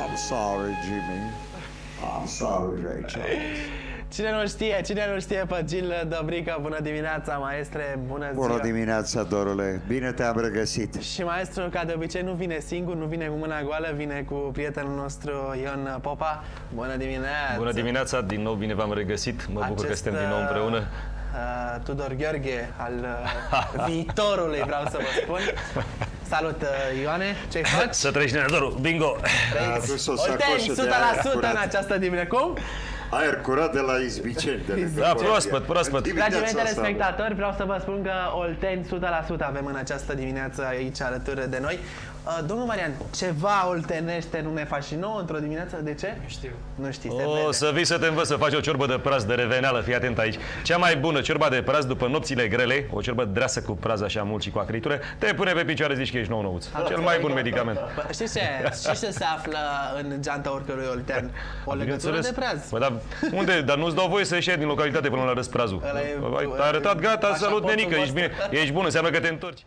I'm sorry, Jimmy. I'm sorry, Rachel. Cine nu știe pe Gil Dobrică, bună dimineața, maestre, bună ziua. Bună dimineața, Dorule, bine te-am regăsit. Și maestru, ca de obicei, nu vine singur, nu vine cu mâna goală, vine cu prietenul nostru Ion Popa. Bună dimineața. Bună dimineața, din nou bine v-am regăsit, mă bucur că suntem din nou împreună. Tudor Gheorghe, al viitorului, vreau să vă spun. Salut, Ioane, ce-i faci? Să treci, neadorul, bingo! Olteni, 100% în această dimineață. Cum? Aer curat de la Izbiceni. Da, proaspăt. Dragii mei telespectatori, vreau să vă spun că Olteni 100% avem în această dimineață aici alături de noi. Domnul Marian, ceva oltenește nu ne faci și nouă într-o dimineață? De ce? Nu știu. Nu știi, O să vii să te învăț să faci o ciorbă de praz de reveneală, fii atent aici. Cea mai bună ciorba de praz după nopțile grele, o ciorbă dreasă cu praz așa mult și cu acritură, te pune pe picioare, zici că ești nou-nouț. Cel mai bun medicament. Știi ce se află în geanta oricărui oltean? O legătură de praz. Dar unde? Dar nu-ți dau voie să ieși din localitate până la răs prazul. Ai arătat, gata, salut, nenică, ești bine, ești bun, înseamnă că te întorci.